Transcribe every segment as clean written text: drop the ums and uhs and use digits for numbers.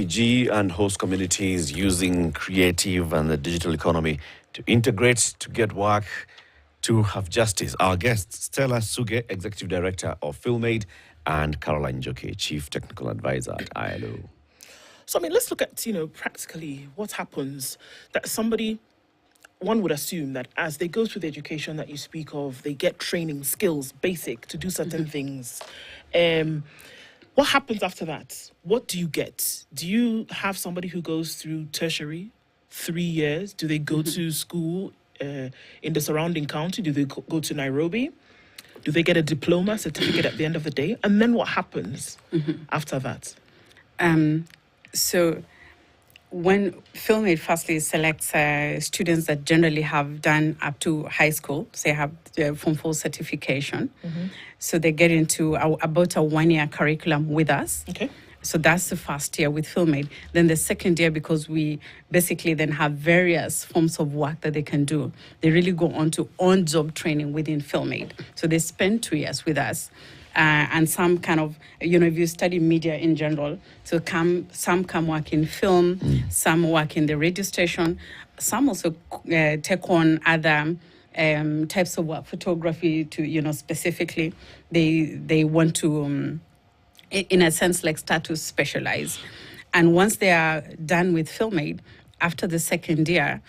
refugee and host communities using creative and the digital economy to integrate, to get work, to have justice. Our guests, Stella Suge, Executive Director of FilmAid, and Caroline Joke, Chief Technical Advisor at ILO. So, I mean, let's look at, practically what happens that somebody, one would assume that as they go through the education that you speak of, they get training, skills, basic, to do certain things. What happens after that? What do you get? Do you have somebody who goes through tertiary, 3 years? Do they go to school in the surrounding county? Do they go to Nairobi? Do they get a diploma certificate at the end of the day? And then what happens after that? So when FilmAid firstly selects students that generally have done up to high school, say have Form 4 certification. So they get into about a 1-year curriculum with us. Okay. So that's the first year with FilmAid. Then the second year, because we basically then have various forms of work that they can do, they really go on to on-job training within FilmAid. So they spend 2 years with us. And some kind of, if you study media in general, so some come work in film, some work in the radio station, some also take on other types of work, photography to, specifically, they want to, in a sense, like start to specialize. And once they are done with FilmAid, after the second year,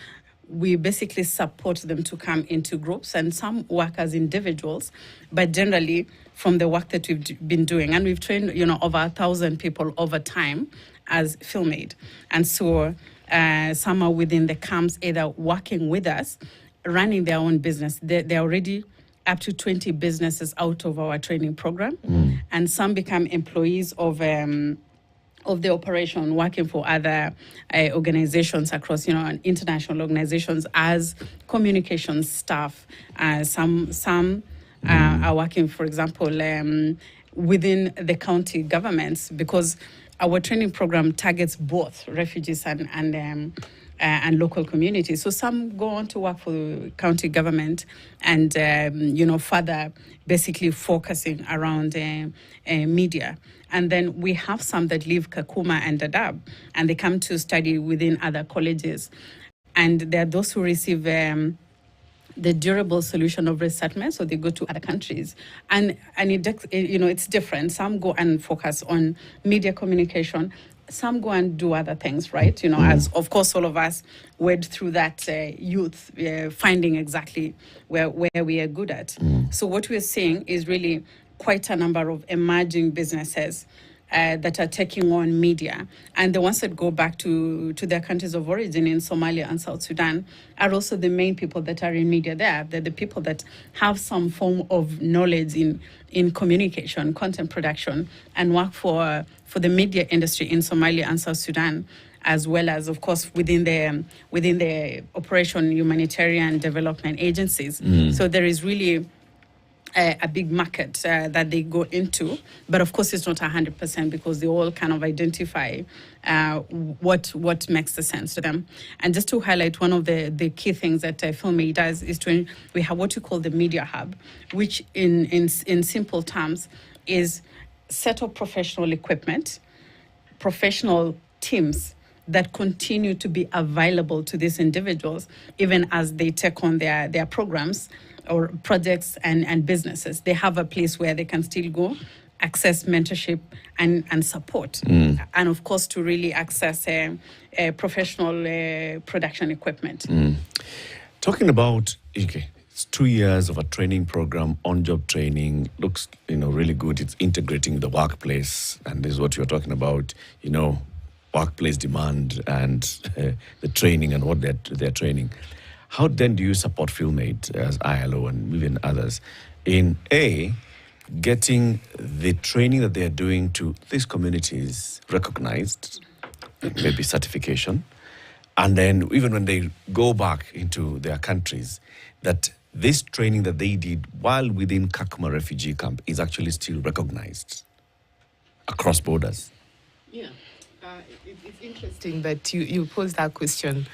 we basically support them to come into groups, and some work as individuals, but generally from the work that we've been doing. And we've trained, over 1,000 people over time as FilmAid. And so some are within the camps, either working with us, running their own business. They're already up to 20 businesses out of our training program. And some become employees of the operation, working for other organizations across, international organizations as communications staff. Some are working, for example, within the county governments, because our training program targets both refugees and local communities. So some go on to work for the county government and, further basically focusing around media. And then we have some that leave Kakuma and Dadaab, and they come to study within other colleges. And there are those who receive the durable solution of resettlement, so they go to other countries. And it's different. Some go and focus on media communication. Some go and do other things, right? As, of course, all of us went through that youth, finding exactly where we are good at. So what we're seeing is really quite a number of emerging businesses that are taking on media. And the ones that go back to their countries of origin in Somalia and South Sudan are also the main people that are in media there. They're the people that have some form of knowledge in communication, content production, and work for the media industry in Somalia and South Sudan, as well as, of course, within the Operation Humanitarian Development Agencies. So there is really a big market that they go into, but of course it's not 100% because they all kind of identify what makes the sense to them. And just to highlight one of the key things that FilmAid does is we have what we call the Media Hub, which in simple terms is set of professional equipment, professional teams that continue to be available to these individuals even as they take on their programs or projects and businesses. They have a place where they can still go, access mentorship and support. And of course, to really access professional production equipment. Talking about, it's 2 years of a training program, on-job training, looks, really good. It's integrating the workplace, and this is what you're talking about, workplace demand and the training and what they're training. How then do you support FilmAid as ILO and even others in getting the training that they're doing to these communities recognized, maybe certification, and then even when they go back into their countries, that this training that they did while within Kakuma refugee camp is actually still recognized across borders? Yeah, it's interesting that you posed that question,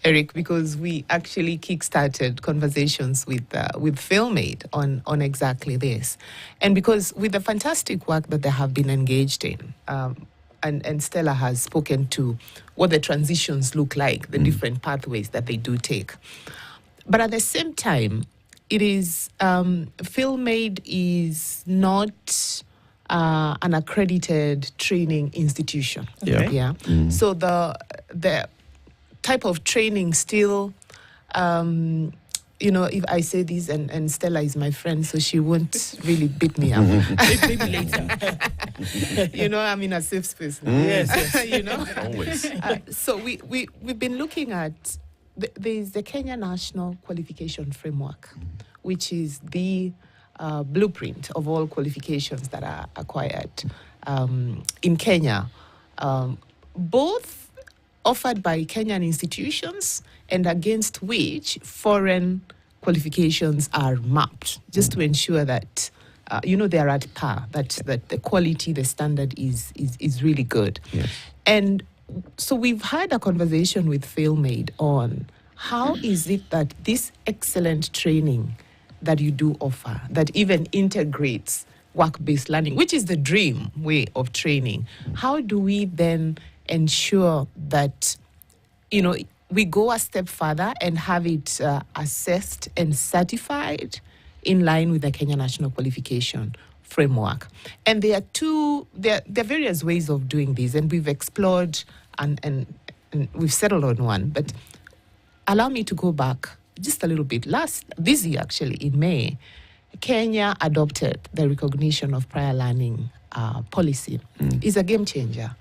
Eric, because we actually kickstarted conversations with FilmAid on exactly this. And because with the fantastic work that they have been engaged in, and Stella has spoken to what the transitions look like, the different pathways that they do take. But at the same time, it is FilmAid is not an accredited training institution. Yeah. Yeah. So the type of training still, if I say this, and Stella is my friend, so she won't really beat me up. Maybe later. I'm in a safe space now. Yes. Always. So we've been looking at, there's the Kenya National Qualification Framework, which is the blueprint of all qualifications that are acquired in Kenya, both offered by Kenyan institutions and against which foreign qualifications are mapped, just to ensure that they are at par, that the quality, the standard is really good. Yes. And so we've had a conversation with FilmAid on how is it that this excellent training that you do offer, that even integrates work-based learning, which is the dream way of training, how do we then ensure that, we go a step further and have it assessed and certified in line with the Kenya National Qualification Framework? And there are various ways of doing this, and we've explored and we've settled on one. But allow me to go back just a little bit. This year, actually, in May, Kenya adopted the recognition of prior learning policy. It's a game changer.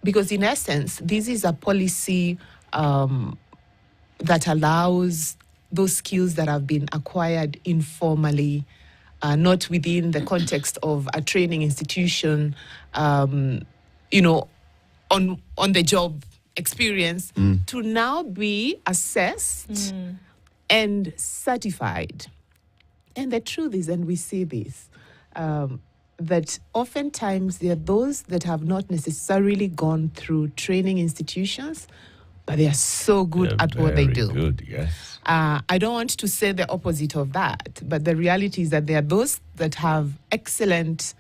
Because in essence, this is a policy that allows those skills that have been acquired informally, not within the context of a training institution, on the job experience, to now be assessed and certified. And the truth is, and we see this, that oftentimes there are those that have not necessarily gone through training institutions, but they are so good at what they do. Good, yes. I don't want to say the opposite of that, but the reality is that there are those that have excellent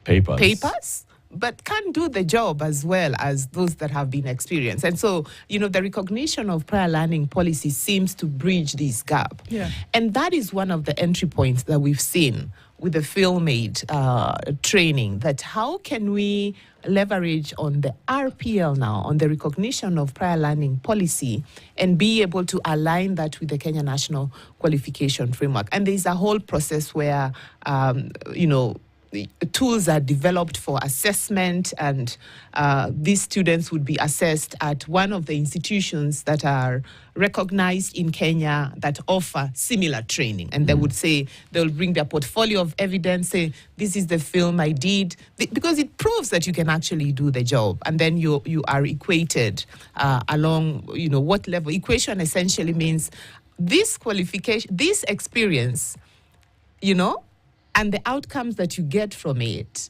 papers, but can't do the job as well as those that have been experienced. And so, the recognition of prior learning policy seems to bridge this gap. Yeah. And that is one of the entry points that we've seen with the FilmAid training, that how can we leverage on the RPL now, on the recognition of prior learning policy, and be able to align that with the Kenya National Qualification Framework. And there's a whole process where, the tools are developed for assessment, and these students would be assessed at one of the institutions that are recognized in Kenya that offer similar training. And they would say, they'll bring their portfolio of evidence, say, this is the film I did, because it proves that you can actually do the job. And then you are equated along, what level. Equation essentially means this qualification, this experience, and the outcomes that you get from it,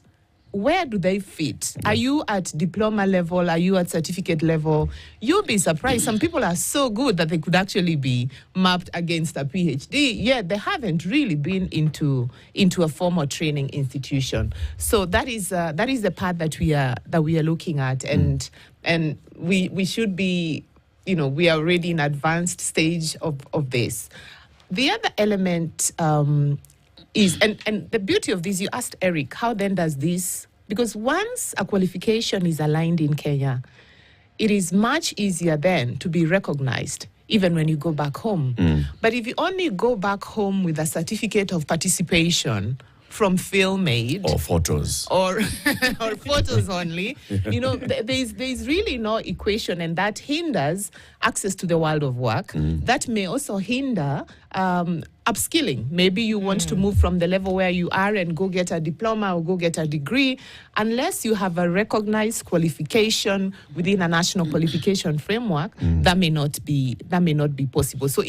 where do they fit? Are you at diploma level? Are you at certificate level? You'll be surprised. Some people are so good that they could actually be mapped against a PhD, yet they haven't really been into a formal training institution. So that is the part that we are looking at, and we should be, we are already in advanced stage of this. The other element is, and the beauty of this, you asked Eric, how then does this, because once a qualification is aligned in Kenya, it is much easier then to be recognized, even when you go back home. But if you only go back home with a certificate of participation from FilmAid, Or photos. or photos only, there's really no equation, and that hinders access to the world of work. That may also hinder upskilling. Maybe you want to move from the level where you are and go get a diploma or go get a degree, unless you have a recognized qualification within a national qualification framework. That may not be possible. So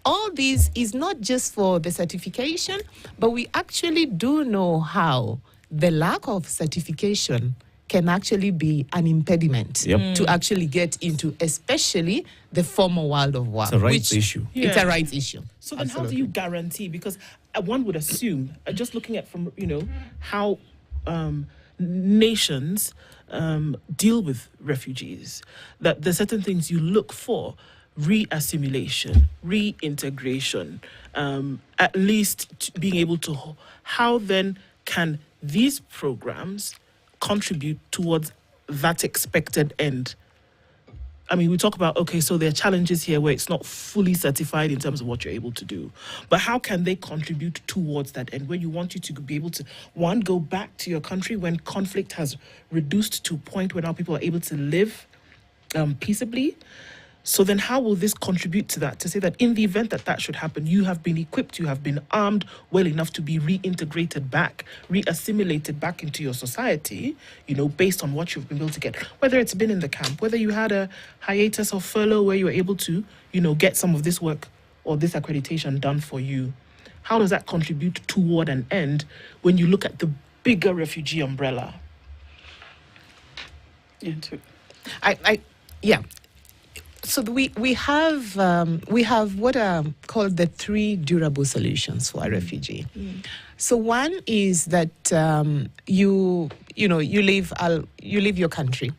all this is not just for the certification, but we actually do know how the lack of certification can actually be an impediment to actually get into, especially the formal world of work. It's a rights issue. It's a rights issue. So then how do you guarantee? Because one would assume, just looking at from, how nations deal with refugees, that there's certain things you look for: re-assimilation, reintegration, at least being able to, how then can these programs contribute towards that expected end? I mean, we talk about, okay, so there are challenges here where it's not fully certified in terms of what you're able to do. But how can they contribute towards that end, where you want you to be able to, one, go back to your country when conflict has reduced to a point where now people are able to live peaceably? So then how will this contribute to that? To say that in the event that that should happen, you have been equipped, you have been armed well enough to be reintegrated back, re-assimilated back into your society, you know, based on what you've been able to get. Whether it's been in the camp, whether you had a hiatus or furlough where you were able to, you know, get some of this work or this accreditation done for you. How does that contribute toward an end when you look at the bigger refugee umbrella? Yeah. So we have what are called the 3 durable solutions for a refugee. So one is that you leave your country.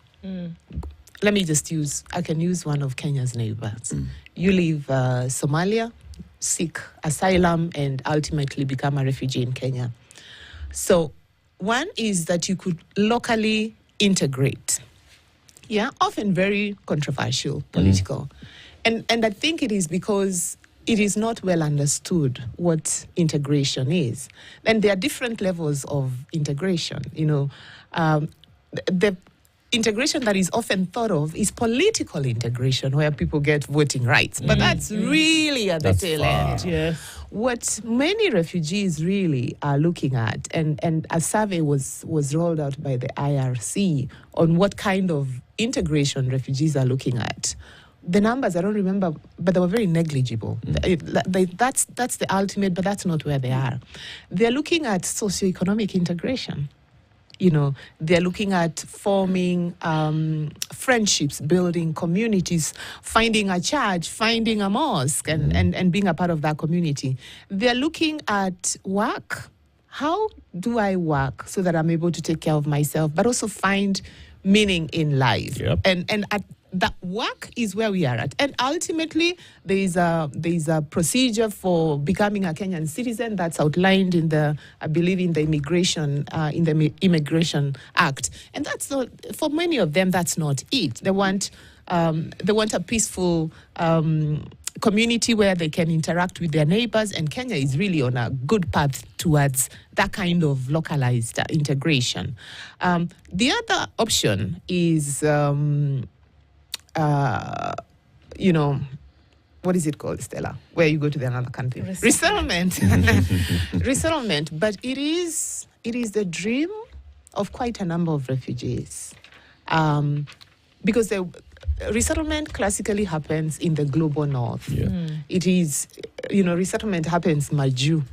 Let me just I can use one of Kenya's neighbors. You leave Somalia, seek asylum, and ultimately become a refugee in Kenya. So one is that you could locally integrate. Yeah, often very controversial, political. And I think it is because it is not well understood what integration is. And there are different levels of integration. You know, the integration that is often thought of is political integration, where people get voting rights. But that's really at the tail end. Yeah. What many refugees really are looking at, and a survey was rolled out by the IRC on what kind of integration refugees are looking at. The numbers, I don't remember, but they were very negligible. That's the ultimate, but that's not where they are. They're looking at socioeconomic integration. You know, they're looking at forming friendships, building communities, finding a church, finding a mosque, and being a part of that community. They're looking at work. How do I work so that I'm able to take care of myself, but also find meaning in life? Yep. And at that work is where we are at. And ultimately, there is a procedure for becoming a Kenyan citizen that's outlined in I believe, in the Immigration Act. And that's not, for many of them, that's not it. They want a peaceful community where they can interact with their neighbors, and Kenya is really on a good path towards that kind of localized integration. The other option is what is it called, Stella? Where you go to another country? Resettlement. Resettlement. But it is the dream of quite a number of refugees. Because the resettlement classically happens in the global north. Yeah. It is, resettlement happens Maju.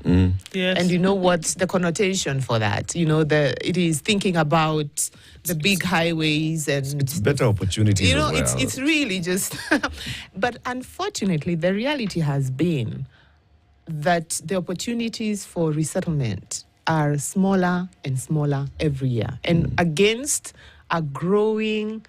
Yes. And you know what's the connotation for that? It is thinking about the big highways and It's better opportunities as well. it's really just but unfortunately the reality has been that the opportunities for resettlement are smaller and smaller every year, and against a growing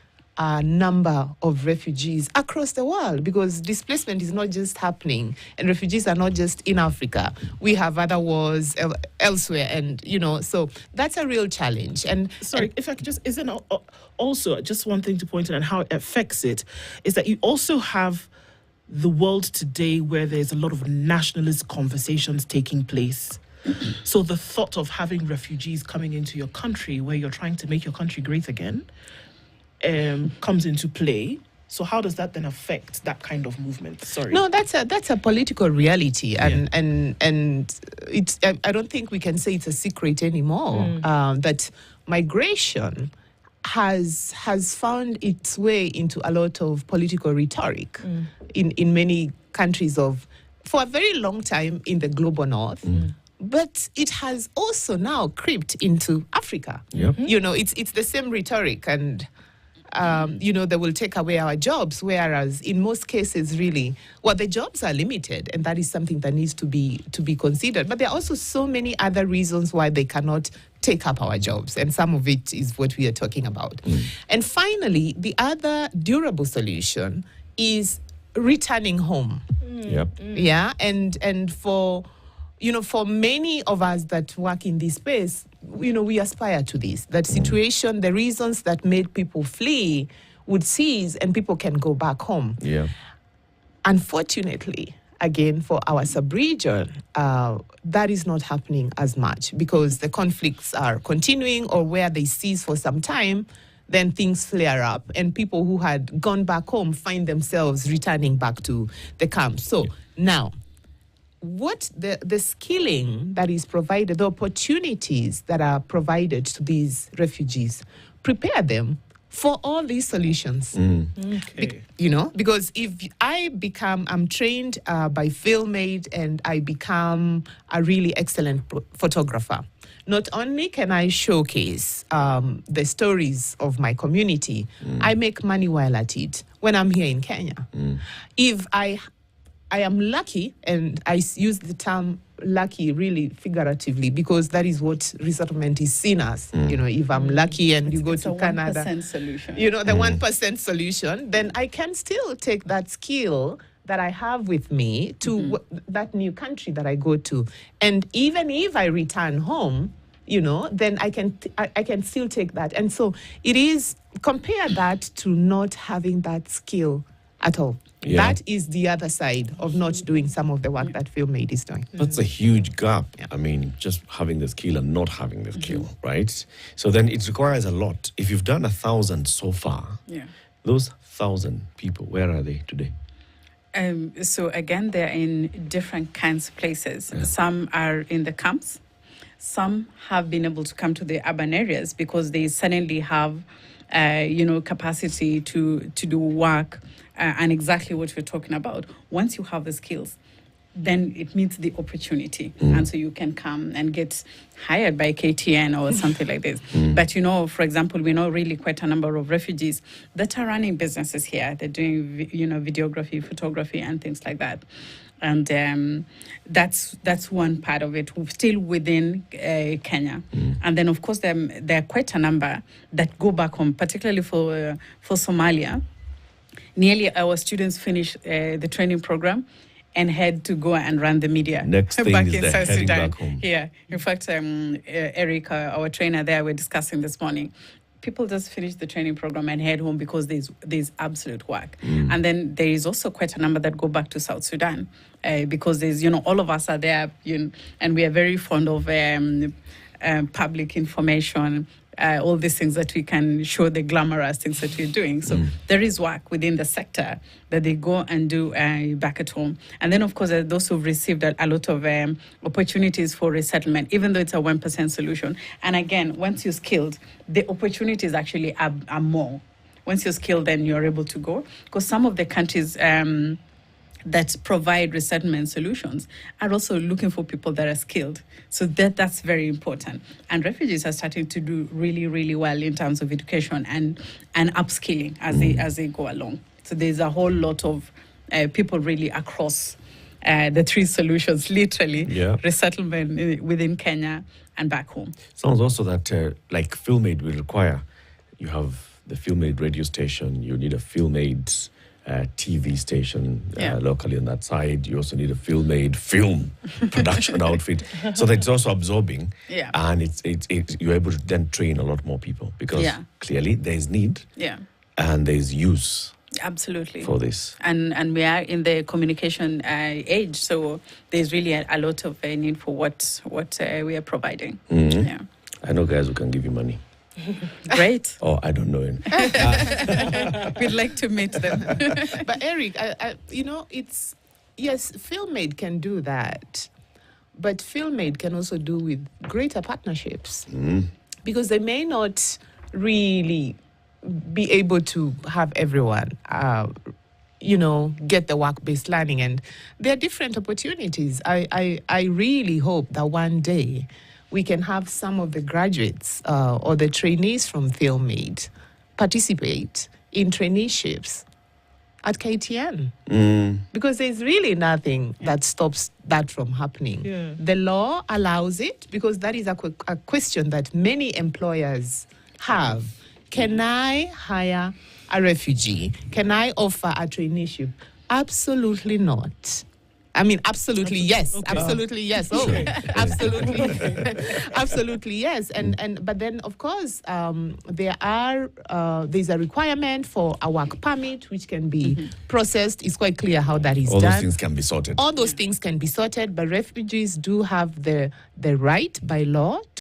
number of refugees across the world, because displacement is not just happening and refugees are not just in Africa. We have other wars elsewhere, and so that's a real challenge. And sorry, if I could just, isn't also just one thing to point out and how it affects it is that you also have the world today where there's a lot of nationalist conversations taking place. So the thought of having refugees coming into your country where you're trying to make your country great again comes into play. So how does that then affect that kind of movement? Sorry. No, that's a political reality, and it's. I don't think we can say it's a secret anymore. That migration has found its way into a lot of political rhetoric in many countries for a very long time in the global north. But it has also now crept into Africa. Yep. It's the same rhetoric, and they will take away our jobs, whereas in most cases, really, the jobs are limited, and that is something that needs to be considered. But there are also so many other reasons why they cannot take up our jobs, and some of it is what we are talking about. And finally, the other durable solution is returning home. Yep. Yeah, and for many of us that work in this space, we aspire to this. That situation, the reasons that made people flee would cease, and people can go back home. Yeah. Unfortunately, again, for our sub-region, that is not happening as much because the conflicts are continuing, or where they cease for some time, then things flare up, and people who had gone back home find themselves returning back to the camps. So now, what the skilling that is provided, the opportunities that are provided to these refugees, prepare them for all these solutions. Okay. Because if I'm trained by FilmAid, and I become a really excellent photographer, not only can I showcase the stories of my community, I make money while at it when I'm here in Kenya. If I am lucky, and I use the term lucky really figuratively, because that is what resettlement is seen as. If I'm lucky and you go to Canada, 1% solution. the 1% solution, then I can still take that skill that I have with me to that new country that I go to. And even if I return home, then I can still take that. And so it is, compare that to not having that skill at all. Yeah. That is the other side of not doing some of the work that FilmAid is doing. That's a huge gap. Yeah. I mean, just having the skill and not having the skill, right? So then it requires a lot. If you've done 1,000 so far, those 1,000 people, where are they today? So again, they're in different kinds of places. Yeah. Some are in the camps. Some have been able to come to the urban areas because they suddenly have, capacity to do work and exactly what we're talking about. Once you have the skills, then it meets the opportunity. And so you can come and get hired by KTN or something like this. But, for example, we know really quite a number of refugees that are running businesses here. They're doing, videography, photography, and things like that. And that's one part of it, still within Kenya. And then, of course, there are quite a number that go back home, particularly for Somalia. Nearly our students finish the training program and head to go and run the media Next thing back is in they're South heading Sudan. back home. Yeah. In fact, Eric, our trainer there, we're discussing this morning. People just finish the training program and head home because there's absolute work. And then there is also quite a number that go back to South Sudan because there's, all of us are there, and we are very fond of public information, all these things that we can show, the glamorous things that we're doing. So there is work within the sector that they go and do back at home. And then, of course, there are those who've received a lot of opportunities for resettlement, even though it's a 1% solution. And again, once you're skilled, the opportunities actually are more. Once you're skilled, then you're able to go. Because some of the countries that provide resettlement solutions are also looking for people that are skilled. So that's very important. And refugees are starting to do really, really well in terms of education and upskilling as they go along. So there's a whole lot of people really across the three solutions, literally, resettlement within Kenya and back home. Sounds also that like FilmAid will require, you have the FilmAid radio station, you need a FilmAid TV station locally on that side. You also need a FilmAid film production outfit, so that it's also absorbing. And it's you're able to then train a lot more people because clearly there is need. And there is use. Absolutely. For this. And we are in the communication age, so there's really a lot of need for what we are providing. I know guys who can give you money. Great. Oh, I don't know him. We'd like to meet them. But Eric, it's, yes, FilmAid can do that, but FilmAid can also do with greater partnerships because they may not really be able to have everyone, get the work-based learning, and there are different opportunities. I really hope that one day we can have some of the graduates or the trainees from FilmAid participate in traineeships at KTN? Because there's really nothing that stops that from happening. Yeah. The law allows it, because that is a question that many employers have. Can I hire a refugee? Can I offer a traineeship? Absolutely not. I mean, absolutely yes. Okay. Absolutely yes. Oh, absolutely, absolutely yes. But then, of course, there's a requirement for a work permit, which can be processed. It's quite clear how that is All done. those things can be sorted. All those things can be sorted, but refugees do have the right by law